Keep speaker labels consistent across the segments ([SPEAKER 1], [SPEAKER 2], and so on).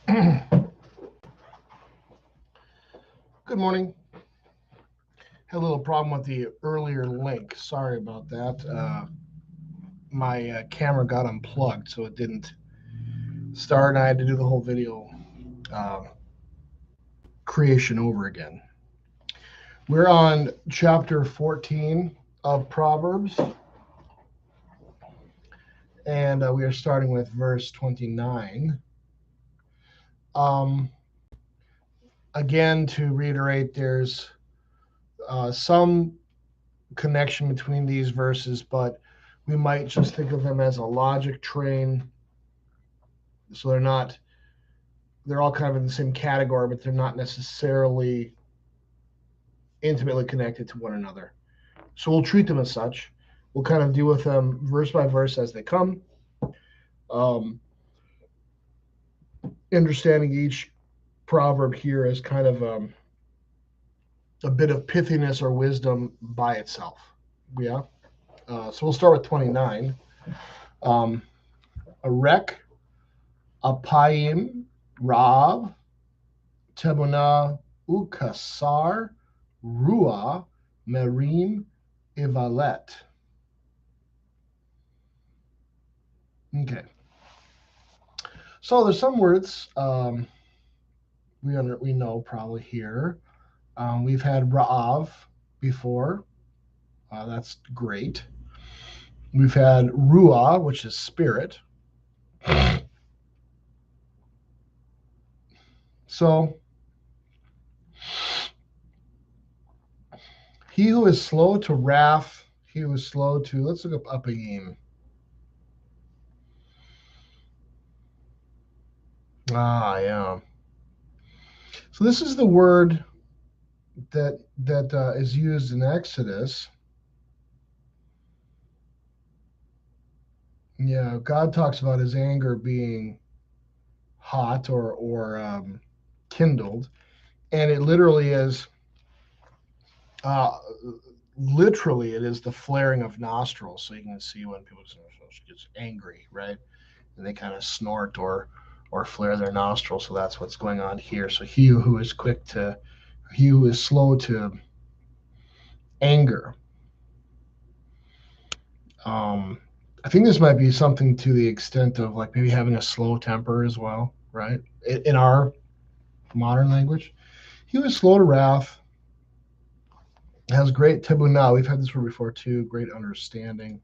[SPEAKER 1] Good morning. Had a little problem with the earlier link. Sorry about that. My camera got unplugged, so it didn't start, and I had to do the whole video uh, creation over again. We're on chapter 14 of Proverbs, and we are starting with verse 29. Um, Again, to reiterate, there's some connection between these verses, but we might just think of them as a logic train. So they're all kind of in the same category, but they're not necessarily intimately connected to one another. So we'll treat them as such. We'll kind of deal with them verse by verse as they come, um, understanding each proverb here as kind of a bit of pithiness or wisdom by itself. Yeah. So we'll start with 29. Um, Arek, Apayim, Rav, Tebuna, Ukasar, Rua, Merim, Ivalet. Okay. So there's some words we know probably here. We've had Ra'av before. That's great. We've had Ruah, which is spirit. So he who is slow to wrath, he who is slow to, let's look up Apayim. Yeah. So this is the word that is used in Exodus. Yeah, God talks about his anger being hot or kindled, and it literally is. Uh, Literally, it is the flaring of nostrils. So you can see when people get angry, right? And they kind of snort or flare their nostrils. So that's what's going on here. So he who is slow to anger. Um, I think this might be something to the extent of like maybe having a slow temper as well, right? In our modern language, he was slow to wrath, has great tibuna. We've had this word before too. Great understanding,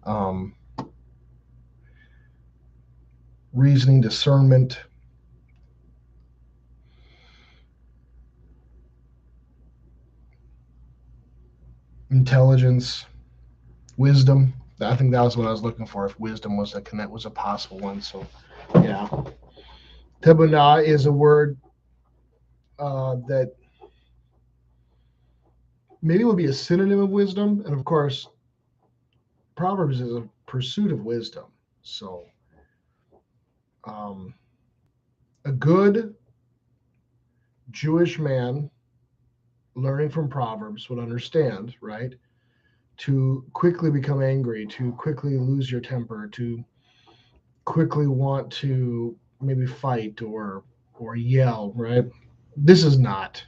[SPEAKER 1] um, reasoning, discernment, intelligence, wisdom. I think that was what I was looking for. If wisdom was a possible one. So, yeah, tibuna is a word that maybe would be a synonym of wisdom, and of course, Proverbs is a pursuit of wisdom. So, um, a good Jewish man learning from Proverbs would understand, right? To quickly become angry, to quickly lose your temper, to quickly want to maybe fight or yell, right? This is not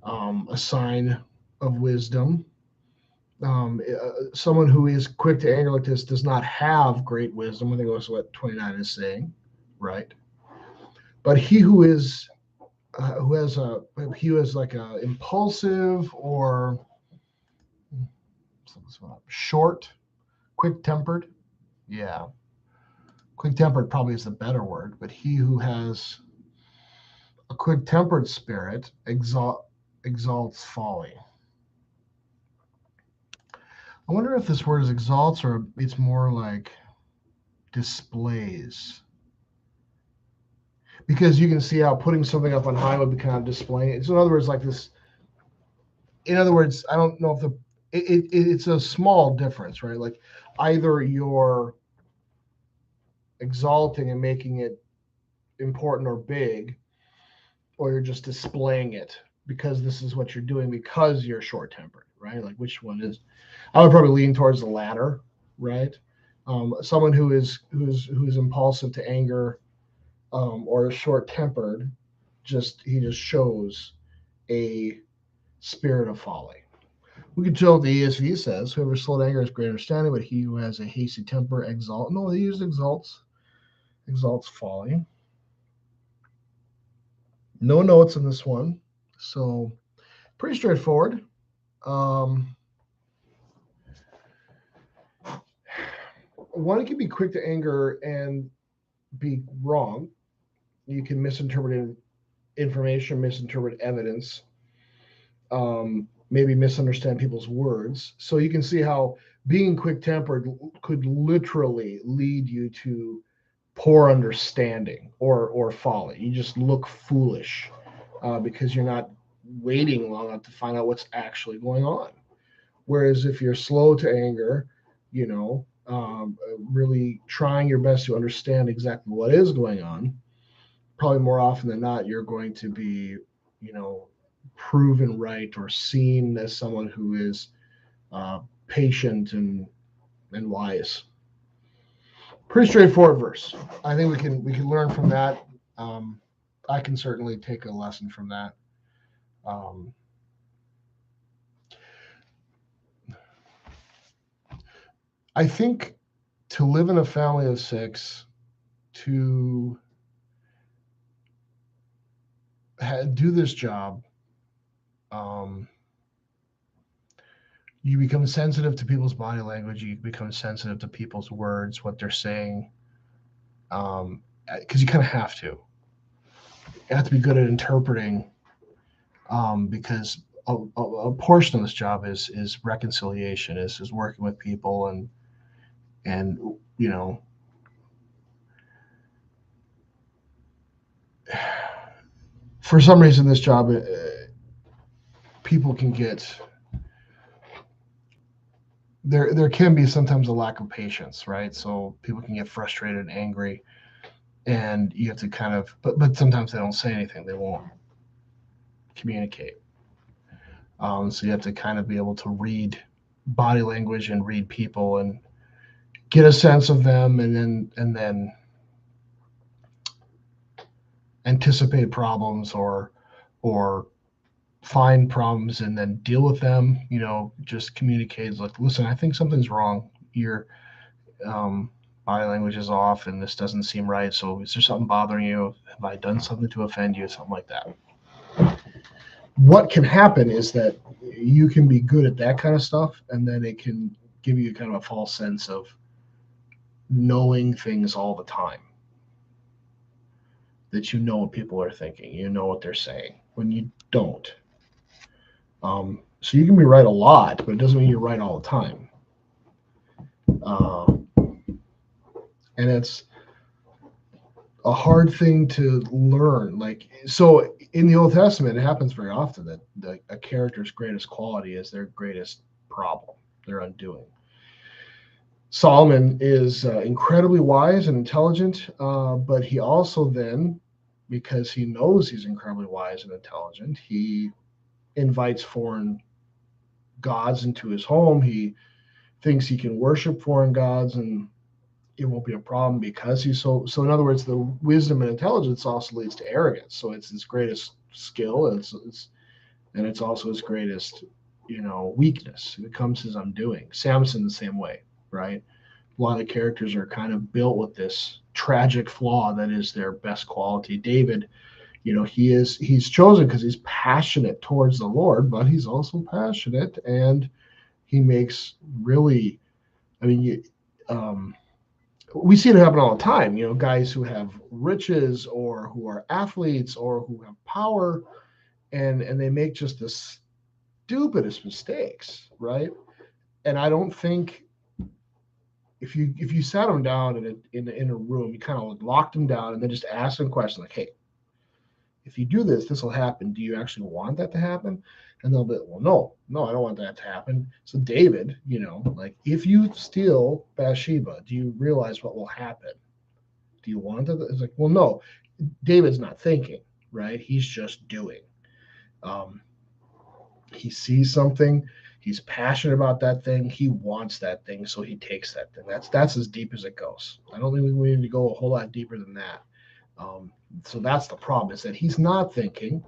[SPEAKER 1] a sign of wisdom. Someone who is quick to anger like this does not have great wisdom. I think that's what 29 is saying, right? But he who is like a impulsive or short, quick tempered. Yeah, quick tempered probably is the better word. But he who has a quick tempered spirit exalts folly. I wonder if this word is exalts or it's more like displays. Because you can see how putting something up on high would be kind of displaying it. So in other words, like this. In other words, I don't know if it's a small difference, right? Like either you're exalting and making it important or big, or you're just displaying it because this is what you're doing because you're short tempered, right? Like which one is? I would probably lean towards the latter, right? Someone who's impulsive to anger or short-tempered. He just shows a spirit of folly. We can tell what the ESV says: "Whoever is slow to anger has great understanding, but he who has a hasty temper exalts." No, he used exalts folly. No notes in this one, so pretty straightforward. One can be quick to anger and be wrong. You can misinterpret information, misinterpret evidence, maybe misunderstand people's words. So you can see how being quick tempered could literally lead you to poor understanding or folly. You just look foolish because you're not waiting long enough to find out what's actually going on. Whereas if you're slow to anger, really trying your best to understand exactly what is going on, probably more often than not, you're going to be, proven right or seen as someone who is patient and wise. Pretty straightforward verse. I think we can learn from that. I can certainly take a lesson from that. Um, I think to live in a family of six, to do this job, you become sensitive to people's body language. You become sensitive to people's words, what they're saying, because you kind of have to. You have to be good at interpreting, because a portion of this job is reconciliation, is working with people and for some reason this job, people can get there can be sometimes a lack of patience, right? So people can get frustrated and angry, and you have to kind of but sometimes they don't say anything, they won't communicate. So you have to kind of be able to read body language and read people and get a sense of them, and then anticipate problems or find problems and then deal with them. Just communicate like, listen, I think something's wrong. Your body language is off, and this doesn't seem right. So is there something bothering you? Have I done something to offend you? Something like that. What can happen is that you can be good at that kind of stuff, and then it can give you kind of a false sense of knowing things all the time. That you know what people are thinking, you know what they're saying, when you don't. So you can be right a lot, but it doesn't mean you're right all the time. And it's a hard thing to learn. Like, so in the Old Testament, it happens very often that a character's greatest quality is their greatest problem, their undoing. Solomon is incredibly wise and intelligent, but he also then, because he knows he's incredibly wise and intelligent, he invites foreign gods into his home. He thinks he can worship foreign gods and it won't be a problem because he's so in other words, the wisdom and intelligence also leads to arrogance. So it's his greatest skill, and it's also his greatest weakness. It becomes his undoing. Samson the same way, right? A lot of characters are kind of built with this tragic flaw that is their best quality. David, he's chosen because he's passionate towards the Lord, but he's also passionate, and he makes really, I mean, we see it happen all the time. Guys who have riches or who are athletes or who have power, and they make just the stupidest mistakes, right? And I don't think if you sat them down in a room, you kind of locked them down and then just asked them questions like, hey, if you do this, this will happen. Do you actually want that to happen? And they'll be, well, no, I don't want that to happen. So David, like, if you steal Bathsheba, do you realize what will happen? Do you want it? It's like, well, no, David's not thinking, right? He's just doing. He sees something. He's passionate about that thing. He wants that thing, so he takes that thing. That's as deep as it goes. I don't think we need to go a whole lot deeper than that. So that's the problem, is that he's not thinking.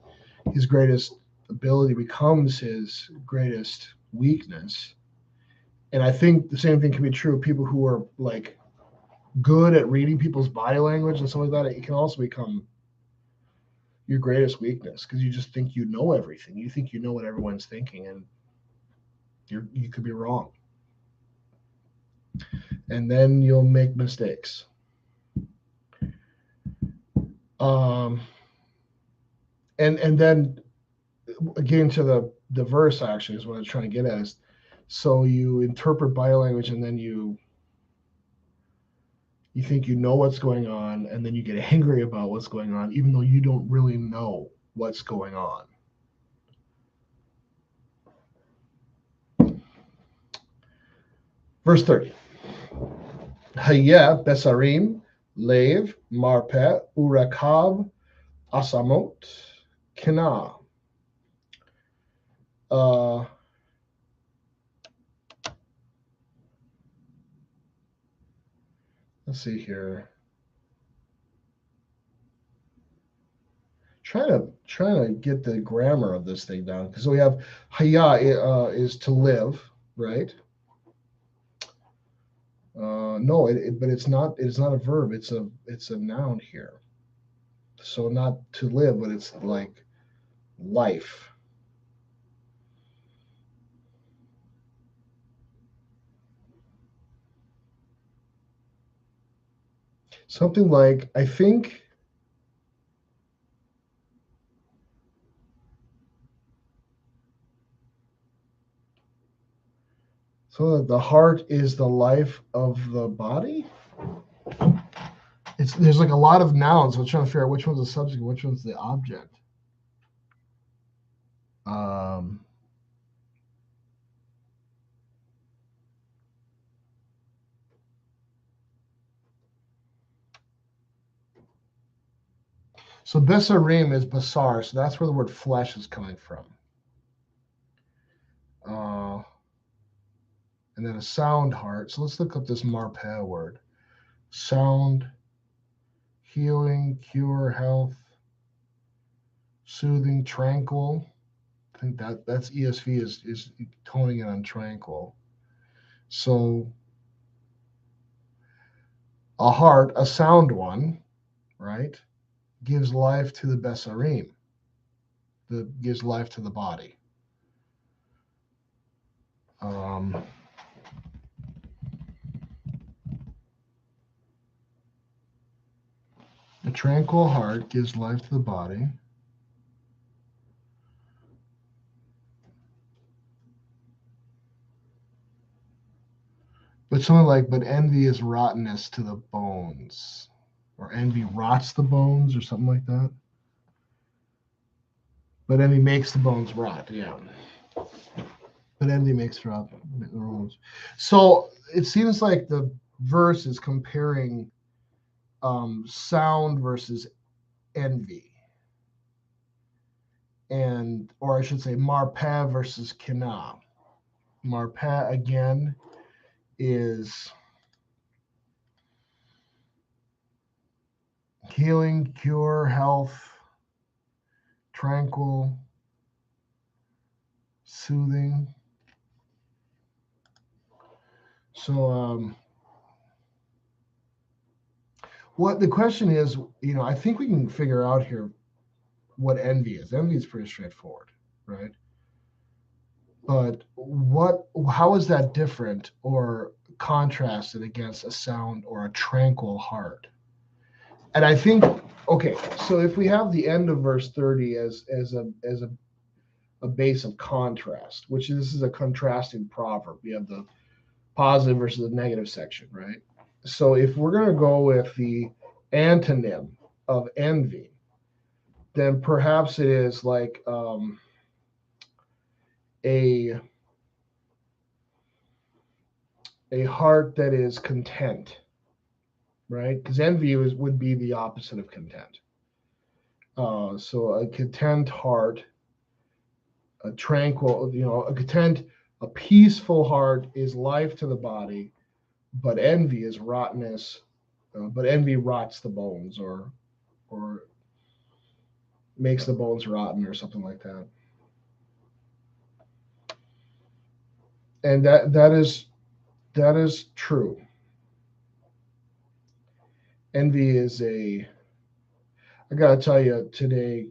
[SPEAKER 1] His greatest ability becomes his greatest weakness. And I think the same thing can be true of people who are like good at reading people's body language and stuff like that. It can also become your greatest weakness because you just think you know everything. You think you know what everyone's thinking, and you could be wrong. And then you'll make mistakes. Um, and then getting to the verse actually is what I was trying to get at. Is so you interpret body language and then you think you know what's going on, and then you get angry about what's going on, even though you don't really know what's going on. Verse 30. Hayeh Besarim, Lev, Marpet, Urakab, Asamot, Kina. Let's see here. Trying to get the grammar of this thing down. So we have Hayah is to live, right? No, but it's not. It's not a verb. It's a noun here. So not to live, but it's like life. Something like, I think. So that the heart is the life of the body. There's like a lot of nouns. I'm trying to figure out which one's the subject, which one's the object. Um, so besarim is basar, so that's where the word flesh is coming from. Uh, and then a sound heart. So let's look up this marpeh word. Sound, healing, cure, health, soothing, tranquil. I think that's ESV is toning it on tranquil. So a heart, a sound one, right, gives life to the besarim, that gives life to the body. A tranquil heart gives life to the body. But something like, but envy is rottenness to the bones, or envy rots the bones, or something like that. But envy makes the bones rot. Yeah. But envy makes rot the bones. So it seems like the verse is comparing sound versus envy, and or I should say marpeh versus kina. Marpeh again is healing, cure, health, tranquil, soothing. So what the question is, I think we can figure out here what envy is. Envy is pretty straightforward, right? But how is that different or contrasted against a sound or a tranquil heart? And I think, okay, so if we have the end of verse 30 as a base of contrast, which this is a contrasting proverb. We have the positive versus the negative section, right? So if we're going to go with the antonym of envy, then perhaps it is like a heart that is content, right? Because envy would be the opposite of content. So a content heart, a tranquil, a peaceful heart is life to the body, but envy is rottenness. But envy rots the bones, or or makes the bones rotten or something like that. And that is true. Envy is a, I gotta tell you today,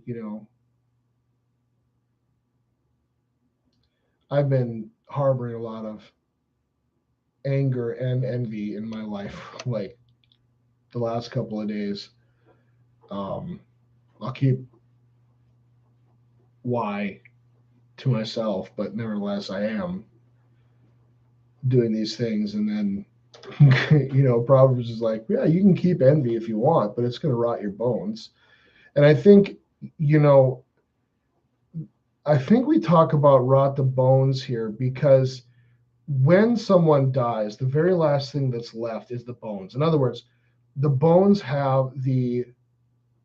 [SPEAKER 1] I've been harboring a lot of anger and envy in my life, like the last couple of days. Um, I'll keep why to myself, but nevertheless, I am doing these things. And then, Proverbs is like, yeah, you can keep envy if you want, but it's going to rot your bones. And you know, I think we talk about rot the bones here because when someone dies, the very last thing that's left is the bones. In other words, the bones have the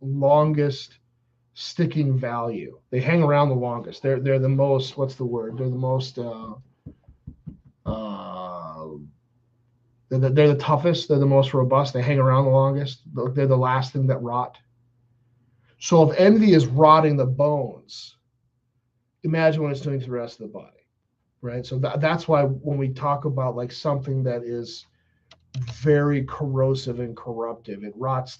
[SPEAKER 1] longest sticking value. They hang around the longest. They're the most, what's the word? They're the most uh, they're the toughest. They're the most robust. They hang around the longest. They're the last thing that rot. So if envy is rotting the bones, imagine what it's doing to the rest of the body, right? So that's why when we talk about like something that is very corrosive and corruptive, it rots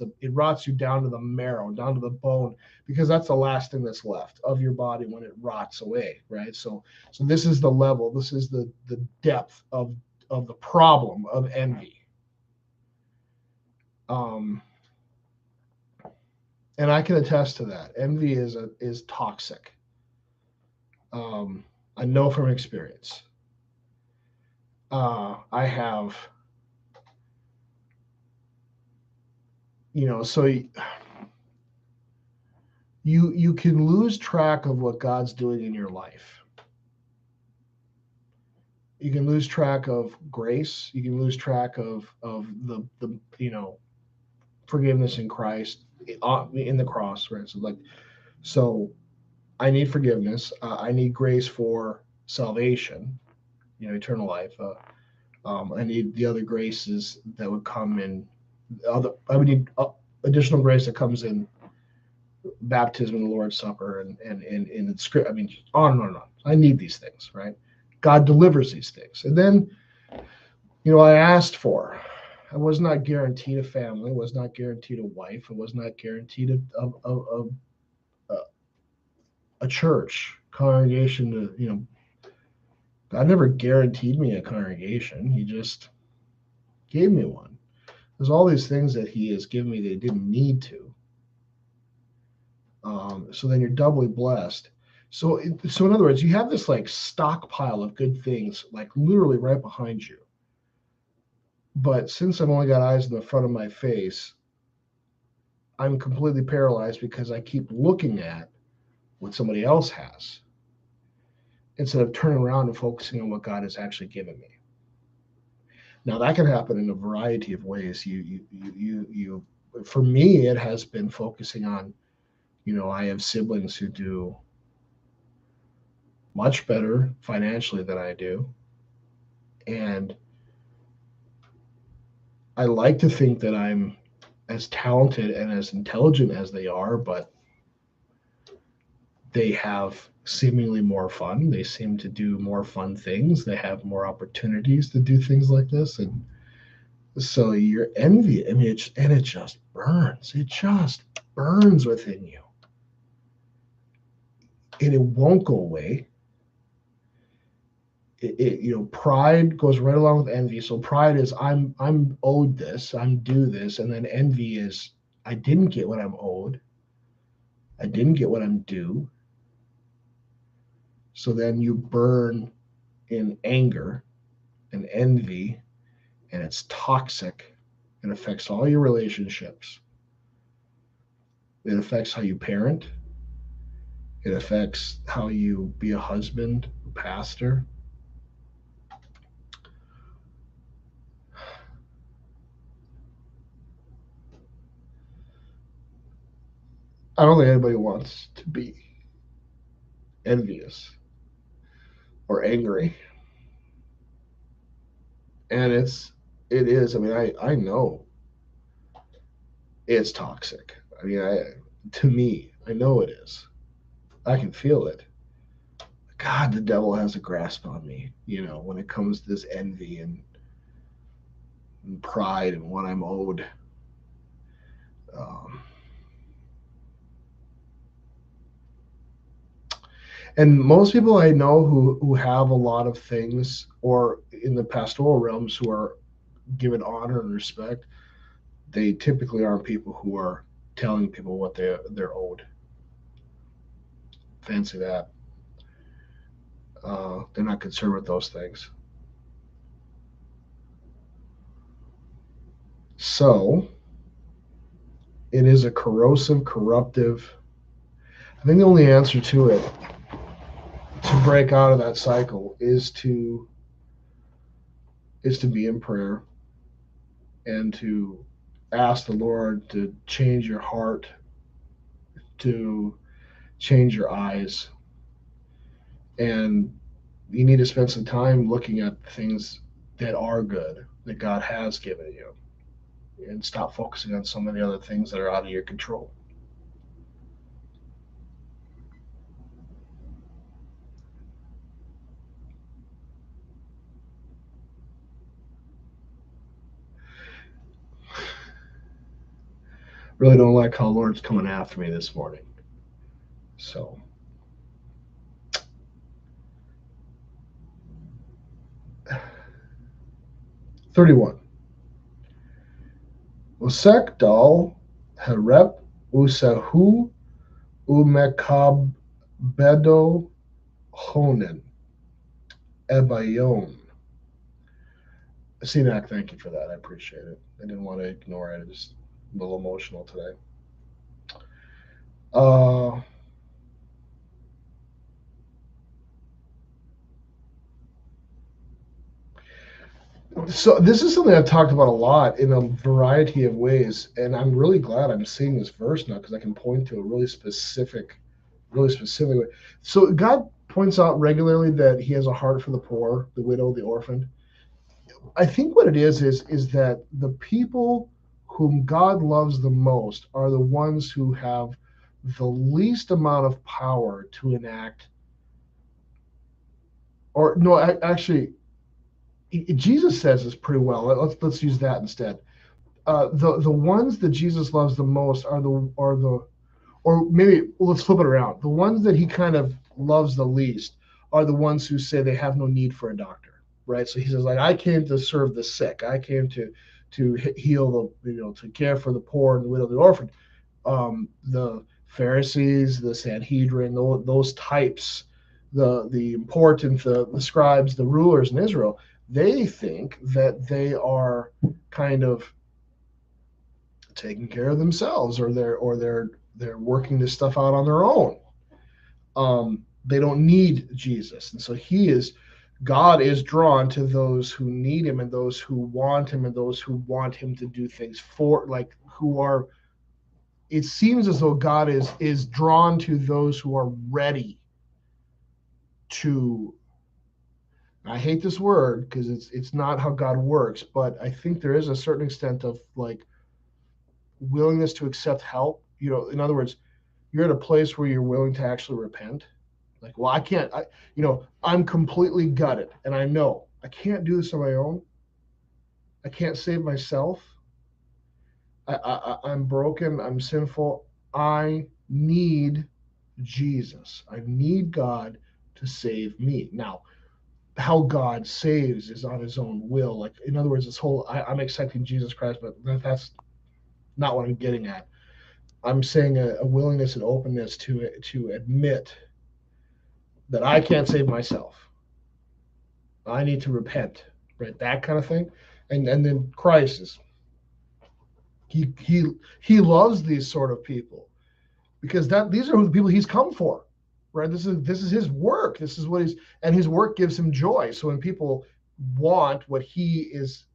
[SPEAKER 1] you down to the marrow, down to the bone, because that's the last thing that's left of your body when it rots away, right? So this is the level, this is the depth of the problem of envy. Um, and I can attest to that. Envy is toxic. I know from experience. I have, so you can lose track of what God's doing in your life. You can lose track of grace. You can lose track of the forgiveness in Christ in the cross, right? So I need forgiveness. I need grace for salvation, eternal life. I need the other graces that would come in. I would need additional grace that comes in baptism and the Lord's Supper and the script. I mean, on and on and on. I need these things, right? God delivers these things. And then, I asked for. I was not guaranteed a family. I was not guaranteed a wife. I was not guaranteed a church congregation God never guaranteed me a congregation. He just gave me one. There's all these things that he has given me that he didn't need to. So then you're doubly blessed. So in other words, you have this like stockpile of good things, like literally right behind you. But since I've only got eyes in the front of my face, I'm completely paralyzed because I keep looking at what somebody else has instead of turning around and focusing on what God has actually given me. Now that can happen in a variety of ways. For me, it has been focusing on, I have siblings who do much better financially than I do. And I like to think that I'm as talented and as intelligent as they are, but they have seemingly more fun. They seem to do more fun things. They have more opportunities to do things like this. And so you're envy. I mean, it just burns. It just burns within you. And it won't go away. Pride goes right along with envy. So pride is I'm owed this, I'm due this, and then envy is I didn't get what I'm owed. I didn't get what I'm due. So then you burn in anger and envy, and it's toxic. It affects all your relationships. It affects how you parent. It affects how you be a husband, a pastor. I don't think anybody wants to be envious or angry. And it is, I mean, I know it's toxic. I mean, to me, I know it is. I can feel it. God, the devil has a grasp on me, when it comes to this envy and pride and what I'm owed. Um, and most people I know who have a lot of things, or in the pastoral realms who are given honor and respect, they typically aren't people who are telling people what they're owed. Fancy that. They're not concerned with those things. So it is a corrosive, corruptive. I think the only answer to it, to break out of that cycle, is to be in prayer and to ask the Lord to change your heart, to change your eyes, and you need to spend some time looking at things that are good that God has given you, and stop focusing on so many other things that are out of your control. Really don't like how Lord's coming after me this morning. So 31. Usekdal herep usahu umekabedo honen ebayon. Sinak, thank you for that. I appreciate it. I didn't want to ignore it. I just a little emotional today. Uh, so this is something I've talked about a lot in a variety of ways, and I'm really glad I'm seeing this verse now because I can point to a really specific way. So God points out regularly that He has a heart for the poor, the widow, the orphan. I think what it is that the people whom God loves the most are the ones who have the least amount of power to enact, or no, actually, Jesus says this pretty well. Let's use that instead. The ones that Jesus loves the most are the or maybe let's flip it around. The ones that he kind of loves the least are the ones who say they have no need for a doctor, right? So he says, like, I came to serve the sick. I came to heal to care for the poor and the widow, the orphan. The Pharisees, the Sanhedrin, those types, the important, the scribes, the rulers in Israel, they think that they are kind of taking care of themselves, or they're working this stuff out on their own. They don't need Jesus, and so God is drawn to those who need Him, and those who want Him, and those who want Him to do things for, like, who are. It seems as though God is drawn to those who are ready to. I hate this word because it's not how God works, but I think there is a certain extent of, like, willingness to accept help. In other words, you're at a place where you're willing to actually repent. Like, well, I can't. I'm completely gutted, and I know I can't do this on my own. I can't save myself. I'm broken. I'm sinful. I need Jesus. I need God to save me. Now, how God saves is on His own will. Like, in other words, this whole I'm accepting Jesus Christ, but that's not what I'm getting at. I'm saying a willingness and openness to admit that I can't save myself. I need to repent, right? That kind of thing. And then Christ is he loves these sort of people because these are the people He's come for, right? This is His work. This is what His work gives Him joy. So when people want what He is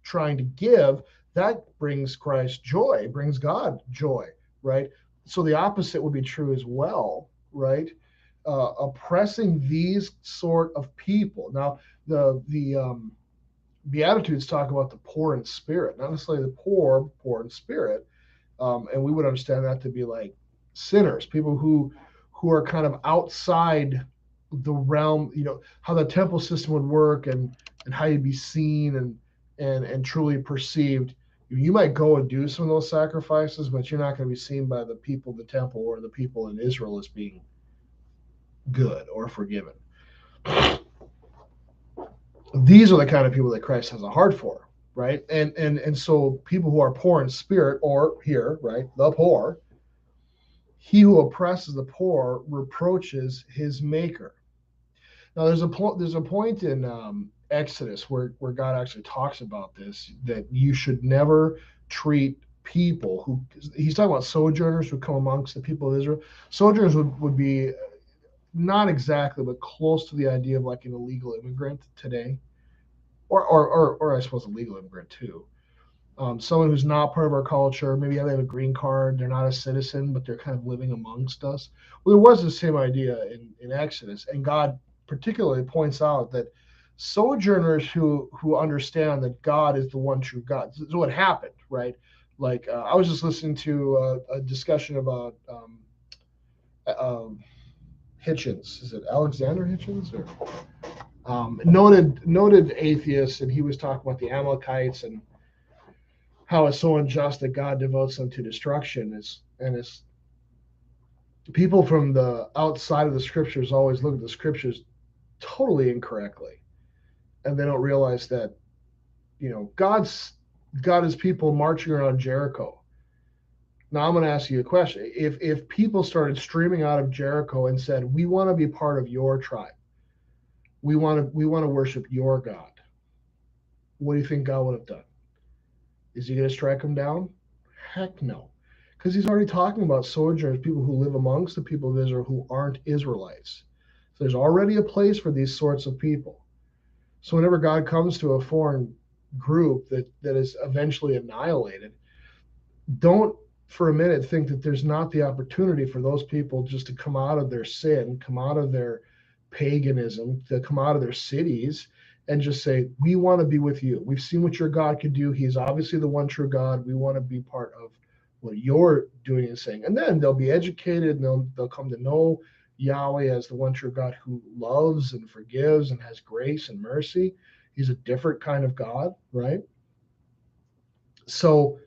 [SPEAKER 1] trying to give, that brings Christ joy, brings God joy, right? So the opposite would be true as well, right? Oppressing these sort of people. Now, the Beatitudes talk about the poor in spirit, not necessarily the poor in spirit, and we would understand that to be like sinners, people who are kind of outside the realm, how the temple system would work, and how you'd be seen and truly perceived. You might go and do some of those sacrifices, but you're not going to be seen by the people of the temple or the people in Israel as being good or forgiven. These are the kind of people that Christ has a heart for, right? And so people who are poor in spirit, or here, right, the poor, he who oppresses the poor reproaches his maker. Now, there's a point in Exodus where God actually talks about this, that you should never treat people who, he's talking about sojourners who come amongst the people of Israel. Sojourners would be not exactly, but close to the idea of like an illegal immigrant today, or I suppose a legal immigrant too. Someone who's not part of our culture, maybe they have a green card, they're not a citizen, but they're kind of living amongst us. Well, there was the same idea in Exodus, and God particularly points out that sojourners who understand that God is the one true God. So what happened, right? Like I was just listening to a discussion about uh, Hitchens. Is it Alexander Hitchens or noted atheist, and he was talking about the Amalekites and how it's so unjust that God devotes them to destruction. It's people from the outside of the scriptures always look at the scriptures totally incorrectly, and they don't realize that God's got his people marching around Jericho. Now I'm going to ask you a question: if people started streaming out of Jericho and said, "We want to be part of your tribe, we want to worship your God," what do you think God would have done? Is he going to strike them down? Heck no. Because he's already talking about sojourners, people who live amongst the people of Israel who aren't Israelites. So there's already a place for these sorts of people. So whenever God comes to a foreign group that is eventually annihilated, don't for a minute think that there's not the opportunity for those people just to come out of their sin, come out of their paganism, to come out of their cities and just say, we want to be with you. We've seen what your God can do. He's obviously the one true God. We want to be part of what you're doing and saying. And then they'll be educated and they'll come to know Yahweh as the one true God who loves and forgives and has grace and mercy. He's a different kind of God, right? So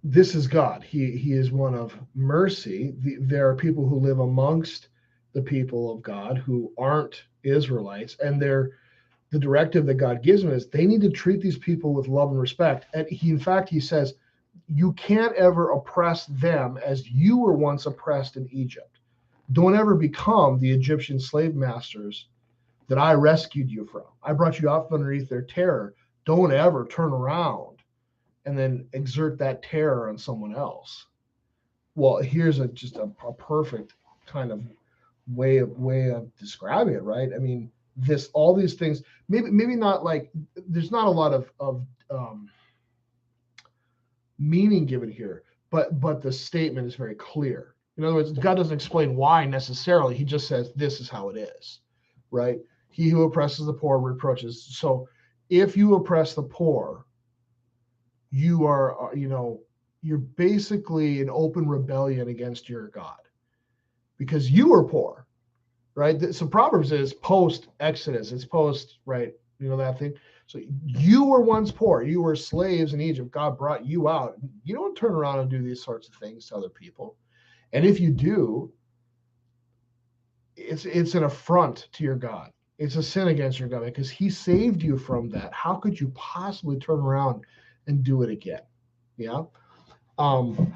[SPEAKER 1] this is God. He is one of mercy. There are people who live amongst the people of God who aren't Israelites, and the directive that God gives them is they need to treat these people with love and respect. And in fact, he says, you can't ever oppress them as you were once oppressed in Egypt. Don't ever become the Egyptian slave masters that I rescued you from. I brought you out from underneath their terror. Don't ever turn around and then exert that terror on someone else. Well, here's just a perfect kind of way of describing it, right? I mean, all these things, maybe not like, there's not a lot of meaning given here, but the statement is very clear. In other words, God doesn't explain why necessarily. He just says this is how it is, right? He who oppresses the poor reproaches. So if you oppress the poor, you are, you're basically in open rebellion against your God because you were poor, right? So Proverbs is post Exodus, it's post, right? That thing. So you were once poor, you were slaves in Egypt. God brought you out. You don't turn around and do these sorts of things to other people. And if you do, it's an affront to your God. It's a sin against your God because he saved you from that. How could you possibly turn around and do it again? Yeah. So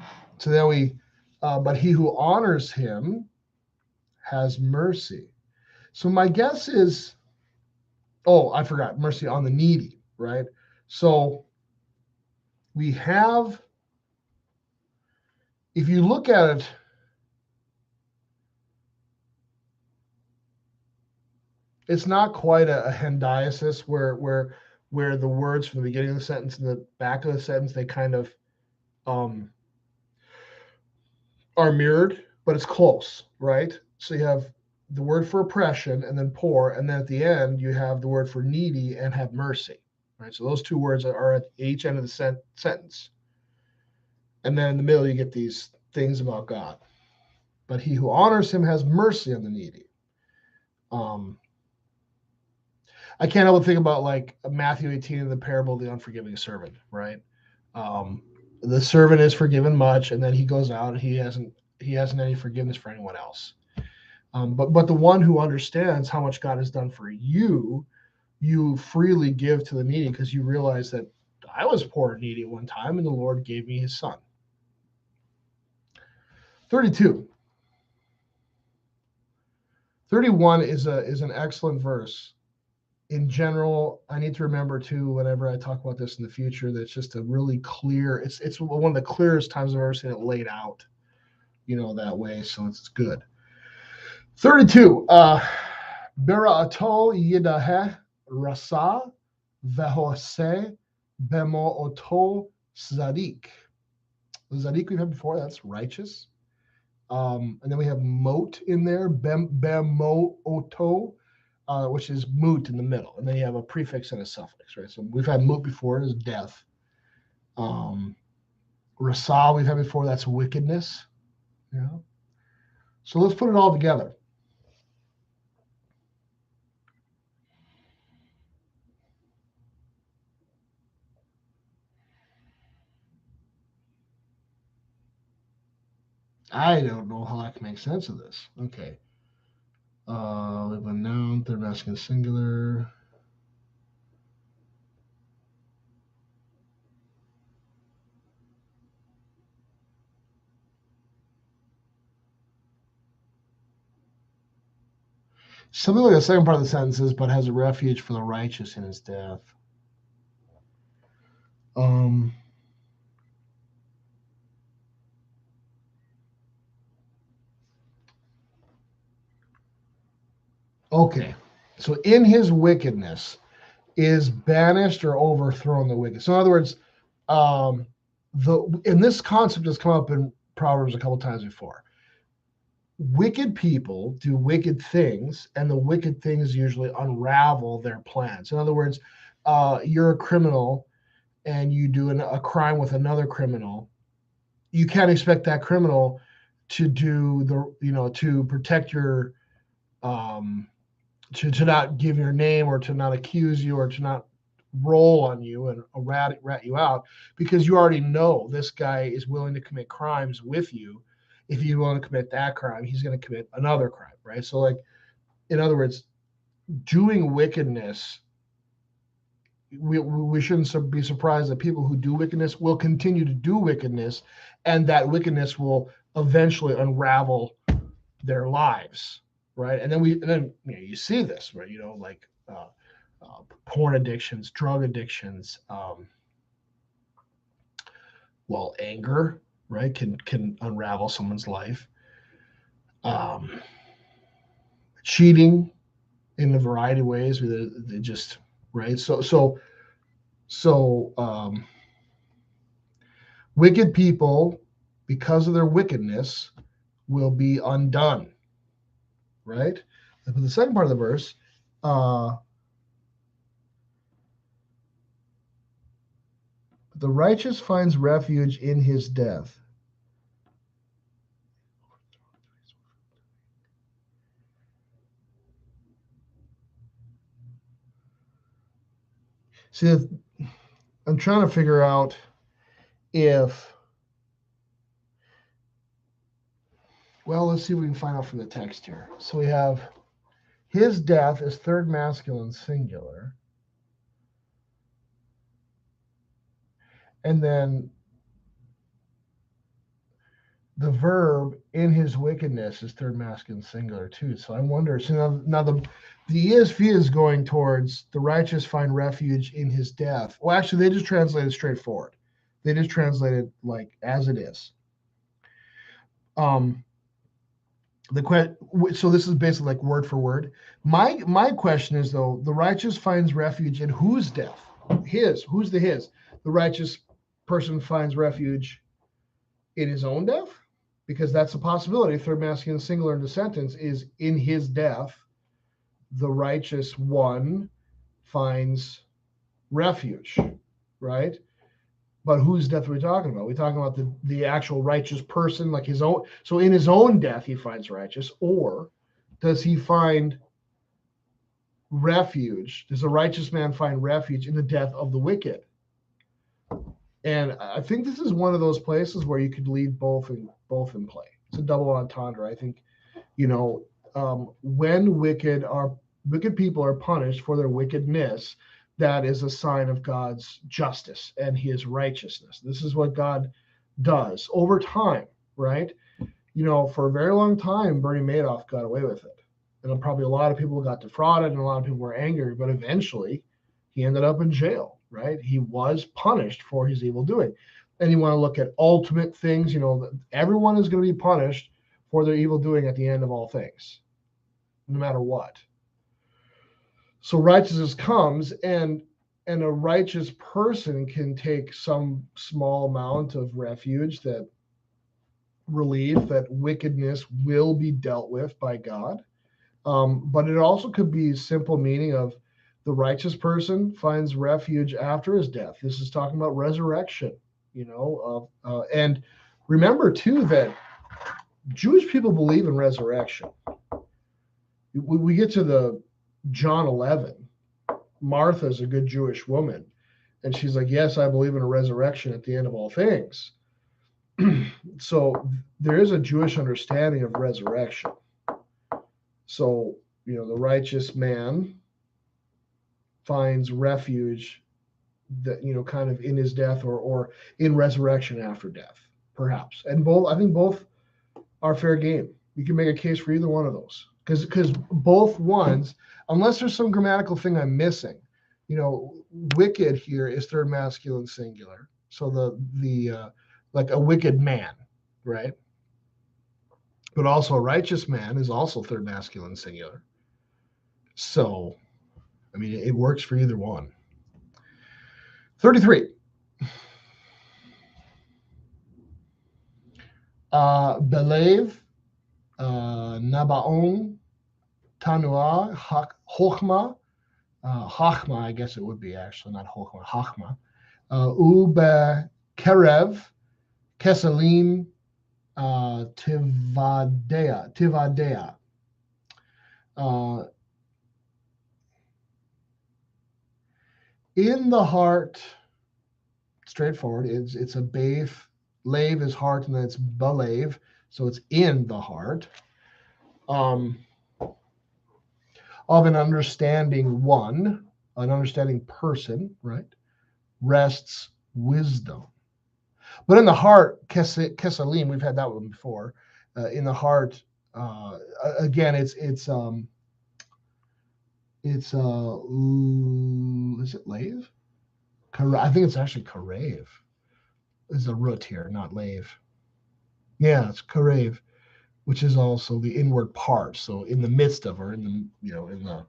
[SPEAKER 1] then but he who honors him has mercy. So my guess is, oh, I forgot, mercy on the needy, right? So we have, if you look at it, it's not quite a hendiasis where the words from the beginning of the sentence and the back of the sentence, they kind of are mirrored, but it's close, right? So you have the word for oppression and then poor, and then at the end you have the word for needy and have mercy, right? So those two words are at each end of the sentence. And then in the middle, you get these things about God. But he who honors him has mercy on the needy. I can't help but think about like Matthew 18 and the parable of the unforgiving servant, right? The servant is forgiven much, and then he goes out and he hasn't any forgiveness for anyone else. But the one who understands how much God has done for you, you freely give to the needy because you realize that I was poor and needy at one time, and the Lord gave me his son. 32. 31 is an excellent verse. In general, I need to remember too, whenever I talk about this in the future, that's just a really clear, it's one of the clearest times I've ever seen it laid out, that way. So it's good. 32. Bera'ato yidaheh rasa vehose bemo oto zadik. Zadik we've had before, that's righteous. And then we have moat in there, bemo oto, which is moot in the middle. And then you have a prefix and a suffix, right? So we've had moot before, is death. Rasa we've had before, that's wickedness. So let's put it all together. I don't know how I can make sense of this. Okay. We have a noun, third masculine singular. Something like the second part of the sentence is, but has a refuge for the righteous in his death. Okay. So in his wickedness is banished or overthrown the wicked. So in other words, and this concept has come up in Proverbs a couple times before. Wicked people do wicked things, and the wicked things usually unravel their plans. In other words, you're a criminal and you do a crime with another criminal. You can't expect that criminal to do to protect your to not give your name or to not accuse you or to not roll on you and rat you out, because you already know this guy is willing to commit crimes with you. If he's willing to commit that crime, he's going to commit another crime, right? So like, in other words, doing wickedness, we shouldn't be surprised that people who do wickedness will continue to do wickedness, and that wickedness will eventually unravel their lives, right? And then you see this, right? Like porn addictions, drug addictions, anger, right, can unravel someone's life. Cheating in a variety of ways, they just right. So wicked people, because of their wickedness, will be undone, right? But the second part of the verse, the righteous finds refuge in his death. See, I'm trying to figure out if, let's see if we can find out from the text here. So we have his death is third masculine singular. And then the verb in his wickedness is third masculine singular too. So I wonder, so now the ESV is going towards the righteous find refuge in his death. Well, actually, they just translated straightforward. They just translated like as it is. So this is basically like word for word. My question is, though, the righteous finds refuge in whose death? His. Who's the his? The righteous person finds refuge in his own death, because that's a possibility. Third masculine singular in the sentence is in his death, the righteous one finds refuge, right? But whose death are we talking about? Are we talking about the actual righteous person, like his own? So in his own death, he finds righteous, or does he find refuge? Does a righteous man find refuge in the death of the wicked? And I think this is one of those places where you could leave both in play. It's a double entendre. I think, when wicked people are punished for their wickedness, that is a sign of God's justice and His righteousness. This is what God does over time, right? For a very long time, Bernie Madoff got away with it, and probably a lot of people got defrauded, and a lot of people were angry. But eventually, he ended up in jail, right? He was punished for his evil doing. And you want to look at ultimate things, everyone is going to be punished for their evil doing at the end of all things, no matter what. So righteousness comes, and a righteous person can take some small amount of refuge, that relief that wickedness will be dealt with by God. But it also could be simple meaning of the righteous person finds refuge after his death. This is talking about resurrection, and remember too that Jewish people believe in resurrection. We get to the John 11. Martha's a good Jewish woman, and she's like, "Yes, I believe in a resurrection at the end of all things." So there is a Jewish understanding of resurrection. So, the righteous man finds refuge that, kind of in his death, or in resurrection after death, perhaps. And I think both are fair game. You can make a case for either one of those, because both ones, unless there's some grammatical thing I'm missing, wicked here is third masculine singular. So the like a wicked man, right? But also a righteous man is also third masculine singular. So, I mean, it works for either one. 33. Believe, Nabaon, Tanua, Hochma, Hachma, I guess it would be actually, not Hochma, Hachma, Ube Kerev, Kesalim, Tivadea. In the heart, straightforward, it's a bave. Lave is heart, and then it's belave, so it's in the heart. Of an understanding one, an understanding person, right, rests wisdom. But in the heart, kesalim, we've had that one before. In the heart, again, is it lave? I think it's actually karave. Is a root here, not lave. Yeah, it's karave, which is also the inward part. So in the midst of, or in the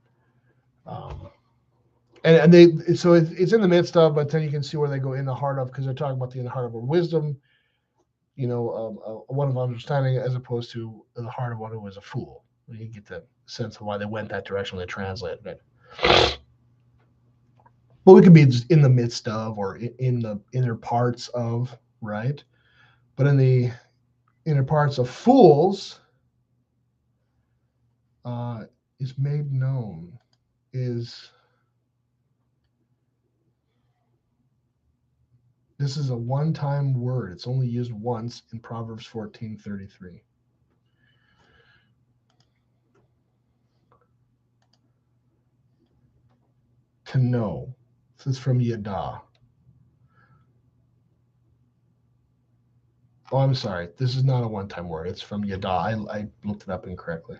[SPEAKER 1] and they, so it's in the midst of, but then you can see where they go in the heart of, because they're talking about the in the heart of a wisdom, one of understanding, as opposed to the heart of one who was a fool. You get the sense of why they went that direction when they translated it. But we could be just in the midst of, or in the inner parts of, right? But in the inner parts of fools, is made known, this is a one-time word. It's only used once in Proverbs 14:33. To know. This is from Yada. Oh, I'm sorry. This is not a one-time word. It's from Yada. I looked it up incorrectly.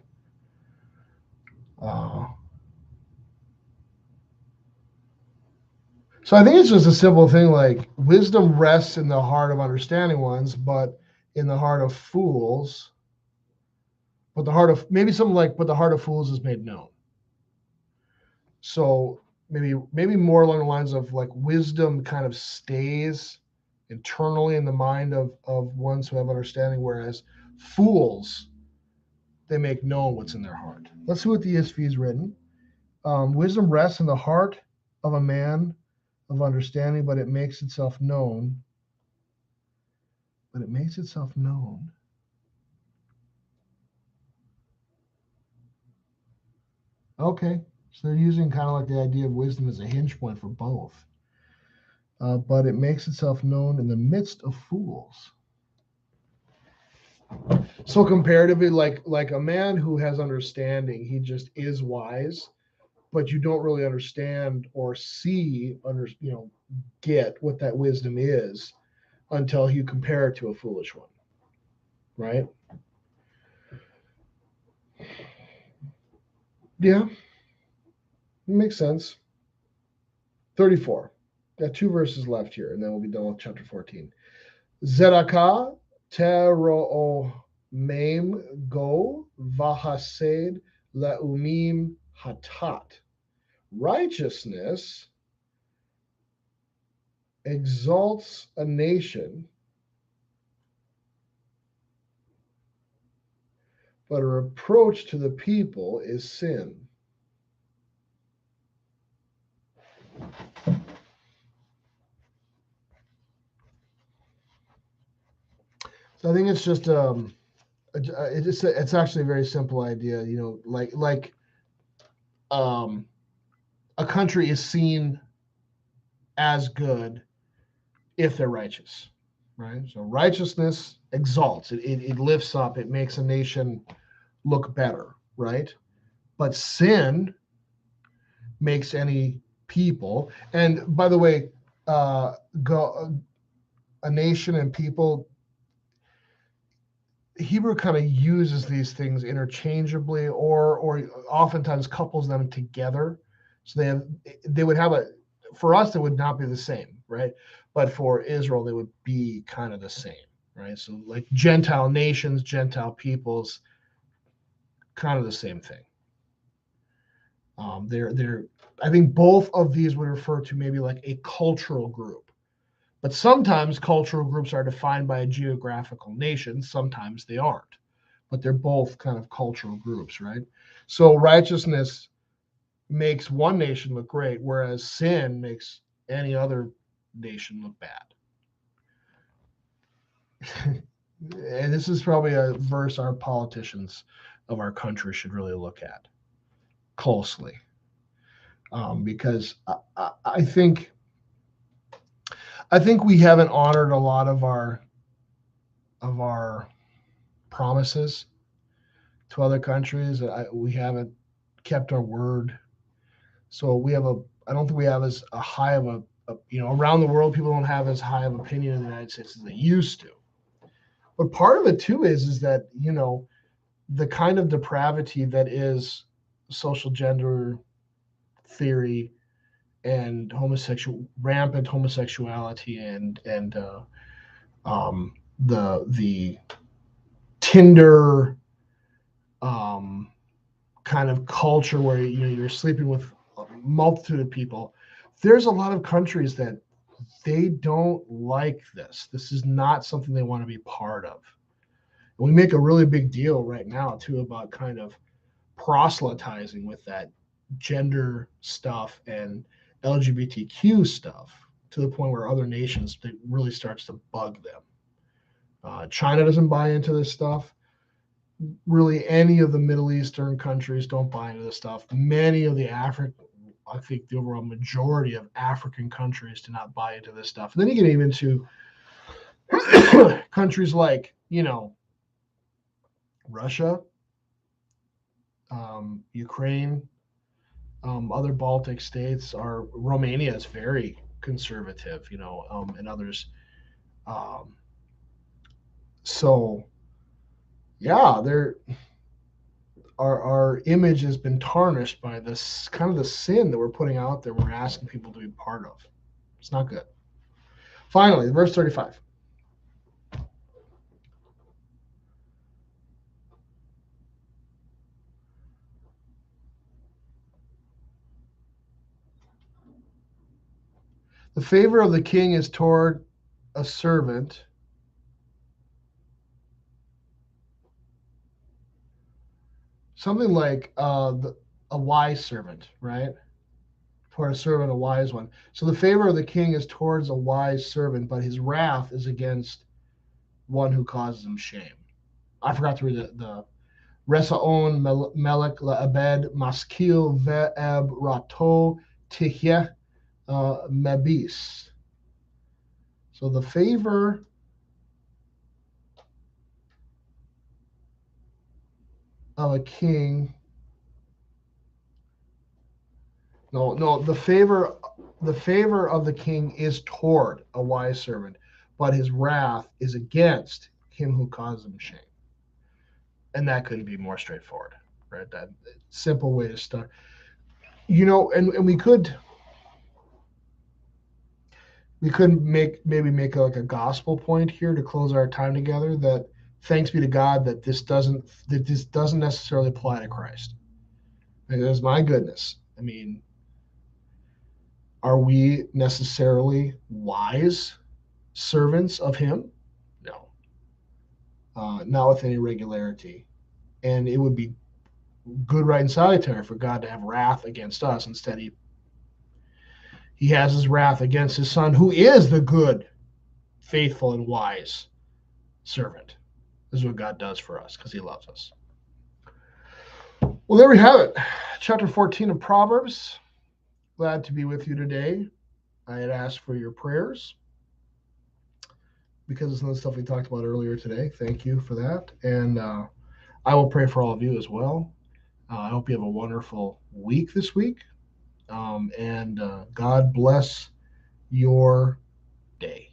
[SPEAKER 1] So I think it's just a simple thing, like wisdom rests in the heart of understanding ones, but in the heart of fools, but the heart of, maybe something like, but the heart of fools is made known. So maybe more along the lines of, like, wisdom kind of stays internally in the mind of ones who have understanding, whereas fools, they make known what's in their heart. Let's see what the ESV is written. Wisdom rests in the heart of a man of understanding, but it makes itself known. But it makes itself known. Okay, so they're using kind of like the idea of wisdom as a hinge point for both. But it makes itself known in the midst of fools. So comparatively, like a man who has understanding, he just is wise, but you don't really understand or see get what that wisdom is until you compare it to a foolish one, right? Yeah, it makes sense. 34. Got two verses left here, and then we'll be done with chapter 14. Zedakah tero mem go vahased leumim hatat. Righteousness exalts a nation, but a reproach to the people is sin. So I think it's just it's actually a very simple idea. Like a country is seen as good if they're righteous, right? So righteousness exalts, it lifts up, it makes a nation look better, right? But sin makes any people, and by the way, go a nation and people. Hebrew kind of uses these things interchangeably, or oftentimes couples them together. So they would have a for us it would not be the same, right? But for Israel they would be kind of the same, right? So like Gentile nations, Gentile peoples, kind of the same thing. They're I think both of these would refer to maybe like a cultural group. But sometimes cultural groups are defined by a geographical nation, sometimes they aren't. But they're both kind of cultural groups, right? So righteousness makes one nation look great, whereas sin makes any other nation look bad. And this is probably a verse our politicians of our country should really look at closely, because I think we haven't honored a lot of our promises to other countries. We haven't kept our word. So I don't think we have as a high of around the world, people don't have as high of opinion in the United States as they used to. But part of it too is that, the kind of depravity that is social gender theory and rampant homosexuality and the Tinder um, kind of culture where you're sleeping with a multitude of people. There's a lot of countries that they don't like this. This is not something they want to be part of. And we make a really big deal right now too about kind of proselytizing with that gender stuff and LGBTQ stuff to the point where other nations it really starts to bug them. China doesn't buy into this stuff. Really, any of the Middle Eastern countries don't buy into this stuff. Many of the I think the overall majority of African countries do not buy into this stuff. And then you get even into countries like, Russia, Ukraine, other Baltic states. Romania is very conservative, and others. Um, so yeah, our image has been tarnished by this kind of the sin that we're putting out there. We're asking people to be part of. It's not good. Finally, verse 35. The favor of the king is toward a servant, something like a wise servant, right? toward a servant, a wise one. So the favor of the king is towards a wise servant, but his wrath is against one who causes him shame. I forgot to read the Resaon Melech Laabed Maskil Ve'eb Rato Tihyeh Mebis. So the favor of a king. No, the favor of the king is toward a wise servant, but his wrath is against him who causes him shame. And that couldn't be more straightforward, right? That simple way to start. And we could maybe make like a gospel point here to close our time together, that thanks be to God that this doesn't necessarily apply to Christ. Because my goodness, I mean, are we necessarily wise servants of him? No, not with any regularity. And it would be good, right, and salutary for God to have wrath against us. Instead, he has his wrath against his son, who is the good, faithful, and wise servant. This is what God does for us because he loves us. Well, there we have it. Chapter 14 of Proverbs. Glad to be with you today. I had asked for your prayers because of some of the stuff we talked about earlier today. Thank you for that. And I will pray for all of you as well. I hope you have a wonderful week this week. And God bless your day.